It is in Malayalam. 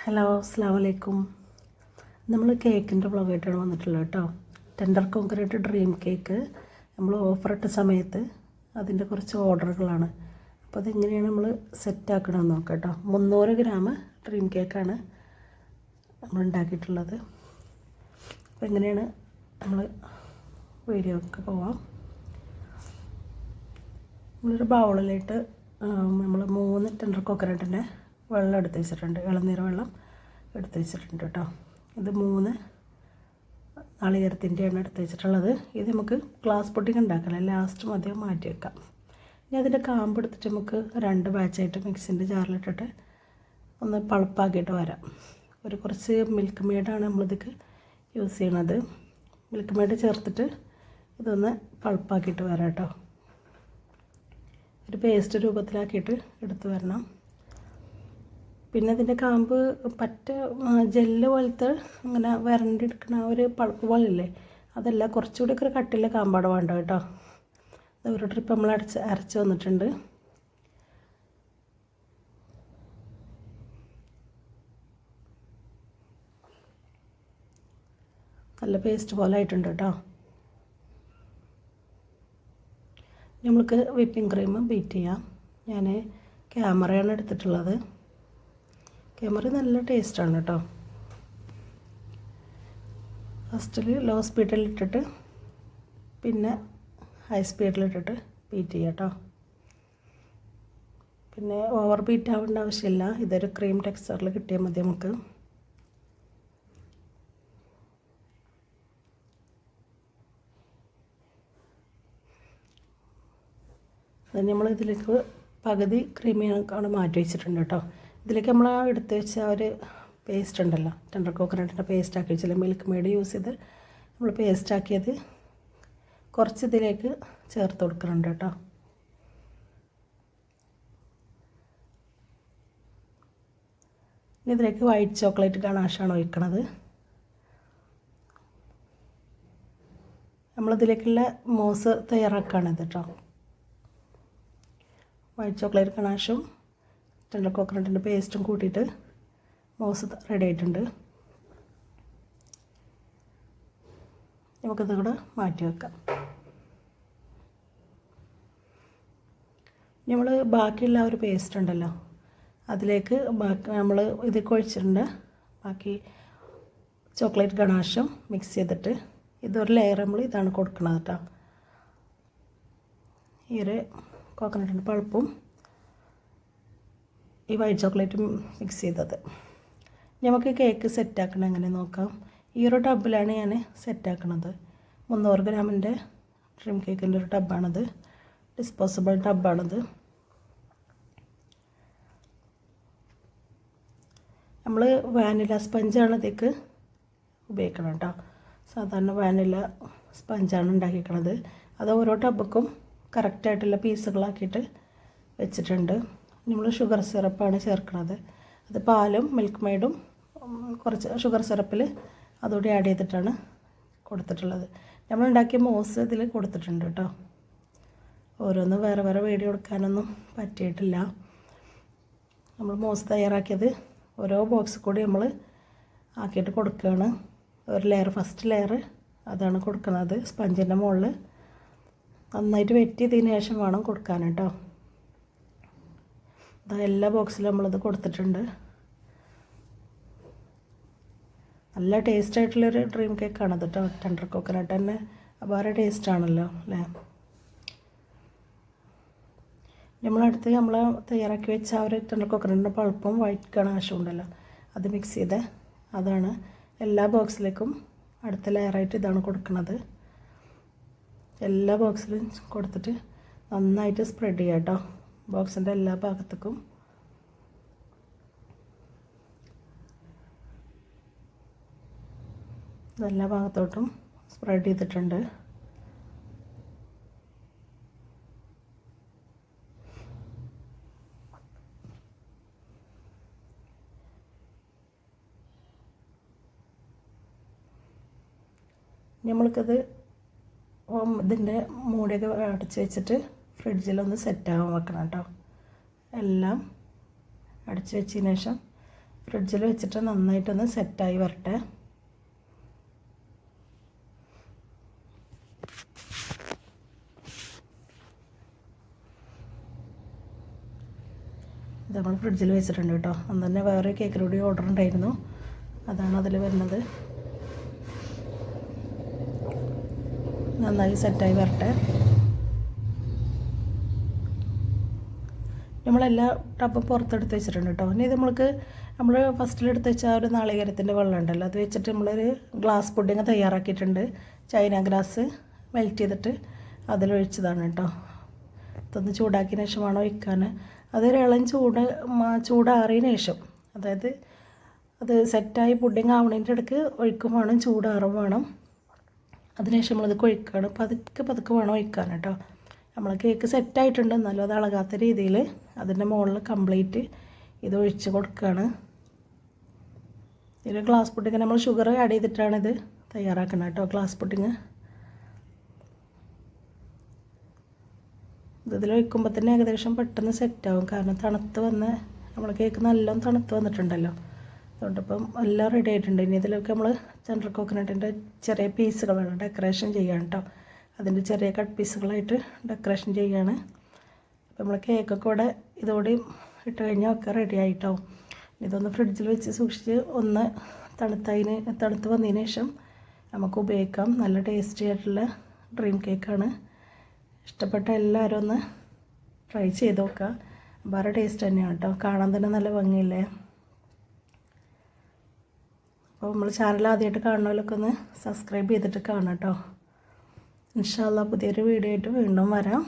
ഹലോ, അസ്സലാമു അലൈക്കും. നമ്മൾ കേക്കിൻ്റെ വ്ളോഗായിട്ടാണ് വന്നിട്ടുള്ളത് കേട്ടോ. ടെൻഡർ കോൺക്രീറ്റ് ഡ്രീം കേക്ക് നമ്മൾ ഓഫർ ഇട്ട സമയത്ത് അതിൻ്റെ കുറച്ച് ഓർഡറുകളാണ്. അപ്പോൾ അതെങ്ങനെയാണ് നമ്മൾ സെറ്റാക്കണമെന്ന് നോക്കാം കേട്ടോ. 300 ഗ്രാം ഡ്രീം കേക്കാണ് നമ്മൾ ഉണ്ടാക്കിയിട്ടുള്ളത്. അപ്പോൾ എങ്ങനെയാണ് നമ്മൾ വീഡിയോ ഒക്കെ പോവാം. നമ്മളൊരു ബൗളിലിട്ട് നമ്മൾ 3 ടെൻഡർ കോക്കനട്ടിൻ്റെ വെള്ളം എടുത്ത് വെച്ചിട്ടുണ്ട്, ഇളനീര് വെള്ളം എടുത്ത് വെച്ചിട്ടുണ്ട് കേട്ടോ. ഇത് 3 നാളികേരത്തിൻ്റെയാണ് എടുത്ത് വെച്ചിട്ടുള്ളത്. ഇത് നമുക്ക് ഗ്ലാസ് പുഡിംഗ് ഉണ്ടാക്കാം, ലാസ്റ്റ് മതി മാറ്റി വെക്കാം. ഇനി അതിൻ്റെ കാമ്പ് എടുത്തിട്ട് നമുക്ക് 2 ബാച്ചായിട്ട് മിക്സിൻ്റെ ജാറിലിട്ടിട്ട് ഒന്ന് പൾപ്പാക്കിയിട്ട് വരാം. കുറച്ച് മിൽക്ക് മെയ്ഡാണ് നമ്മളിതൊക്കെ യൂസ് ചെയ്യണത്. മിൽക്ക് മെയ്ഡ് ചേർത്തിട്ട് ഇതൊന്ന് പൾപ്പാക്കിയിട്ട് വരാം കേട്ടോ. ഒരു പേസ്റ്റ് രൂപത്തിലാക്കിയിട്ട് എടുത്ത് വരണം. പിന്നെ ഇതിൻ്റെ കാമ്പ് ജെല്ല് പോലത്തെ അങ്ങനെ വരണ്ടെടുക്കുന്ന ഒരു പൾപ്പ് പോലെയല്ലേ, അതല്ല, കുറച്ചുകൂടി ഒക്കെ ഒരു കട്ടിയുള്ള കാമ്പാണ് വേണ്ട കേട്ടോ. ഇത് ഒരു ട്രിപ്പ് നമ്മൾ അരച്ച് വന്നിട്ടുണ്ട്. നല്ല പേസ്റ്റ് പോലെ ആയിട്ടുണ്ട് കേട്ടോ. നമ്മൾക്ക് വിപ്പിംഗ് ക്രീം ബീറ്റ് ചെയ്യാം. ഞാൻ ക്യാമറയാണ് എടുത്തിട്ടുള്ളത്. ക്യാമറ നല്ല ടേസ്റ്റാണ് കേട്ടോ. ഫസ്റ്റിൽ ലോ സ്പീഡിലിട്ടിട്ട് പിന്നെ ഹൈ സ്പീഡിലിട്ടിട്ട് ബീറ്റ് ചെയ്യാം കേട്ടോ. പിന്നെ ഓവർ ബീറ്റ് ആവേണ്ട ആവശ്യമില്ല. ഇതൊരു ക്രീം ടെക്സ്ചറിൽ കിട്ടിയാൽ മതി നമുക്ക്. അത് നമ്മൾ ഇതിലേക്ക് പകുതി ക്രീമിയാണ് മാറ്റി വെച്ചിട്ടുണ്ട് കേട്ടോ. ഇതിലേക്ക് നമ്മൾ എടുത്ത് വെച്ച ഒരു പേസ്റ്റ് ഉണ്ടല്ലോ, ടെൻഡർ കോക്കനട്ടിൻ്റെ പേസ്റ്റ് ആക്കി വെച്ചില്ല, മിൽക്ക് മെയ്ഡ് യൂസ് ചെയ്ത് നമ്മൾ പേസ്റ്റ് ആക്കിയത് കുറച്ച് ഇതിലേക്ക് ചേർത്ത് കൊടുക്കുന്നുണ്ട് കേട്ടോ. ഇനി ഇതിലേക്ക് വൈറ്റ് ചോക്ലേറ്റ് ഗണാഷാണ് ഒഴിക്കണത്. നമ്മളിതിലേക്കുള്ള മോസ് തയ്യാറാക്കുകയാണിത് കേട്ടോ. വൈറ്റ് ചോക്ലേറ്റ് ഗണാഷും ടെൻഡർ കോക്കനട്ടിൻ്റെ പേസ്റ്റും കൂട്ടിയിട്ട് മോസ് റെഡി ആയിട്ടുണ്ട്. നമുക്കിത് കൂടെ മാറ്റി വെക്കാം. നമ്മൾ ബാക്കിയുള്ള ഒരു പേസ്റ്റ് ഉണ്ടല്ലോ, അതിലേക്ക് നമ്മൾ ഇത് കുഴച്ചിട്ടുണ്ട്. ബാക്കി ചോക്ലേറ്റ് ഗണാഷും മിക്സ് ചെയ്തിട്ട് ഇതൊരു ലെയർ നമ്മൾ ഇതാണ് കൊടുക്കുന്നത് കേട്ടോ. ഈ ഒരു കോക്കനട്ടിൻ്റെ പൾപ്പും ഈ വൈറ്റ് ചോക്ലേറ്റും മിക്സ് ചെയ്തത്. നമുക്ക് കേക്ക് സെറ്റാക്കണം എങ്ങനെ നോക്കാം. ഈ ഒരു ടബിലാണ് ഞാൻ സെറ്റാക്കണത്. 300 ഗ്രാമിൻ്റെ ഡ്രീം കേക്കിൻ്റെ ഒരു ടബാണിത്, ഡിസ്പോസിബിൾ ടബാണിത്. നമ്മൾ വാനില സ്പഞ്ചാണ് ഇതിലേക്ക് ഉപയോഗിക്കണം കേട്ടോ. സാധാരണ വാനില സ്പഞ്ചാണ് ഉണ്ടാക്കിക്കണത്. അത് ഓരോ ടബക്കും കറക്റ്റായിട്ടുള്ള പീസുകളാക്കിയിട്ട് വെച്ചിട്ടുണ്ട്. നമ്മൾ ഷുഗർ സിറപ്പാണ് ചേർക്കുന്നത്. അത് പാലും മിൽക്ക് മെയ്ഡും കുറച്ച് ഷുഗർ സിറപ്പിൽ അതുകൂടി ആഡ് ചെയ്തിട്ടാണ് കൊടുത്തിട്ടുള്ളത്. നമ്മൾ ഉണ്ടാക്കിയ മോസ് ഇതിൽ കൊടുത്തിട്ടുണ്ട് കേട്ടോ. ഓരോന്ന് വേറെ വേറെ വീഡിയോ എടുക്കാനൊന്നും പറ്റിയിട്ടില്ല. നമ്മൾ മോസ് തയ്യാറാക്കിയത് ഓരോ ബോക്സ് കൂടി നമ്മൾ ആക്കിയിട്ട് കൊടുക്കുകയാണ്. ഒരു ലെയർ, ഫസ്റ്റ് ലെയർ അതാണ് കൊടുക്കുന്നത് സ്പഞ്ചിൻ്റെ മുകളിൽ. നന്നായിട്ട് വെറ്റ് ചെയ്തതിന് ശേഷം വേണം കൊടുക്കാൻ കേട്ടോ. എല്ലാ ബോക്സിലും നമ്മളിത് കൊടുത്തിട്ടുണ്ട്. നല്ല ടേസ്റ്റായിട്ടുള്ളൊരു ഡ്രീം കേക്കാണത് കേട്ടോ. ടെൻഡർ കോക്കനട്ട് തന്നെ അപാര ടേസ്റ്റാണല്ലോ അല്ലേ. നമ്മളടുത്ത് നമ്മൾ തയ്യാറാക്കി വെച്ച ആ ഒരു ടെൻഡർ കോക്കനട്ടിൻ്റെ പൾപ്പും വൈറ്റ് ഗണാഷും ഉണ്ടല്ലോ, അത് മിക്സ് ചെയ്ത് അതാണ് എല്ലാ ബോക്സിലേക്കും അടുത്ത ലെയറായിട്ട് ഇതാണ് കൊടുക്കുന്നത്. എല്ലാ ബോക്സിലും കൊടുത്തിട്ട് നന്നായിട്ട് സ്പ്രെഡ് ചെയ്യാം കേട്ടോ. ബോക്സിൻ്റെ എല്ലാ ഭാഗത്തേക്കും എല്ലാ ഭാഗത്തോട്ടും സ്പ്രെഡ് ചെയ്തിട്ടുണ്ട്. നമ്മൾക്കത് ഇതിൻ്റെ മൂടിയൊക്കെ അടച്ച് വെച്ചിട്ട് ഫ്രിഡ്ജിലൊന്ന് സെറ്റാകാൻ വെക്കണം കേട്ടോ. എല്ലാം അടച്ച് വെച്ചതിന് ശേഷം ഫ്രിഡ്ജിൽ വെച്ചിട്ട് നന്നായിട്ടൊന്ന് സെറ്റായി വരട്ടെ. ഇത് നമ്മൾ ഫ്രിഡ്ജിൽ വെച്ചിട്ടുണ്ട് കേട്ടോ. അന്ന് തന്നെ വേറെ കേക്കിന് കൂടി ഓർഡർ ഉണ്ടായിരുന്നു, അതാണ് അതിൽ വരുന്നത്. നന്നായി സെറ്റായി വരട്ടെ. നമ്മളെല്ലാ ടബും പുറത്തെടുത്ത് വെച്ചിട്ടുണ്ട് കേട്ടോ. ഇനി ഇത് നമ്മൾ ഫസ്റ്റിലെടുത്ത് വെച്ച ഒരു നാളികേരത്തിൻ്റെ വെള്ളം ഉണ്ടല്ലോ, അത് വെച്ചിട്ട് നമ്മളൊരു ഗ്ലാസ് പുഡിങ് തയ്യാറാക്കിയിട്ടുണ്ട്. ചൈന ഗ്ലാസ് മെൽറ്റ് ചെയ്തിട്ട് അതിലൊഴിച്ചതാണ് കേട്ടോ. ഇതൊന്ന് ചൂടാക്കിയതിന് ശേഷം വേണം ഒഴിക്കാൻ. അതൊരു ഇളം ചൂടാറിയതിന് ശേഷം, അതായത് അത് സെറ്റായി പുഡിങ് ആവണതിൻ്റെ ഇടയ്ക്ക് ഒഴിക്കും വേണം, ചൂടാറും വേണം. അതിനുശേഷം നമ്മളിത് കൊഴിക്കുകയാണ്. പതുക്കെ വേണം ഒഴിക്കാൻ കേട്ടോ. നമ്മൾ കേക്ക് സെറ്റായിട്ടുണ്ട്, എന്നാലും അത് ഇളകാത്ത രീതിയിൽ അതിൻ്റെ മുകളിൽ കംപ്ലീറ്റ് ഇത് ഒഴിച്ച് കൊടുക്കുകയാണ്. ഇതിൽ ഗ്ലാസ് പുഡിങ് നമ്മൾ ഷുഗർ ആഡ് ചെയ്തിട്ടാണ് ഇത് തയ്യാറാക്കുന്നത് കേട്ടോ. ഗ്ലാസ് പുഡിങ് ഇതിൽ ഒഴിക്കുമ്പോൾ തന്നെ ഏകദേശം പെട്ടെന്ന് സെറ്റാവും, കാരണം തണുത്ത് വന്ന് നമ്മൾ കേക്ക് നല്ലോണം തണുത്ത് വന്നിട്ടുണ്ടല്ലോ. അതുകൊണ്ടിപ്പം എല്ലാം റെഡി ആയിട്ടുണ്ട്. ഇനി ഇതിലൊക്കെ നമ്മൾ സെൻട്രൽ കോക്കനട്ടിൻ്റെ ചെറിയ പീസുകൾ വേണം ഡെക്കറേഷൻ ചെയ്യാൻ കേട്ടോ. അതിൻ്റെ ചെറിയ കട്ട് പീസുകളായിട്ട് ഡെക്കറേഷൻ ചെയ്യുകയാണ്. അപ്പോൾ നമ്മൾ കേക്കൊക്കെ ഇവിടെ ഇതോടെ ഇട്ട് കഴിഞ്ഞാൽ ഒക്കെ റെഡി ആയിട്ടാവും. ഇതൊന്ന് ഫ്രിഡ്ജിൽ വെച്ച് സൂക്ഷിച്ച് ഒന്ന് തണുത്ത് വന്നതിന് ശേഷം നമുക്ക് ഉപയോഗിക്കാം. നല്ല ടേസ്റ്റി ആയിട്ടുള്ള ഡ്രീം കേക്കാണ്. ഇഷ്ടപ്പെട്ട എല്ലാവരും ഒന്ന് ട്രൈ ചെയ്ത് നോക്കുക. വേറെ ടേസ്റ്റ് തന്നെയാണ് കേട്ടോ, കാണാൻ തന്നെ നല്ല ഭംഗിയില്ലേ. അപ്പോൾ നമ്മൾ ചാനൽ ആദ്യമായിട്ട് കാണുന്നവരൊക്കെ ഒന്ന് സബ്സ്ക്രൈബ് ചെയ്തിട്ട് കാണാം കേട്ടോ. ഇൻഷാ അല്ലാഹ് പുതിയൊരു വീഡിയോ ആയിട്ട് വീണ്ടും വരാം.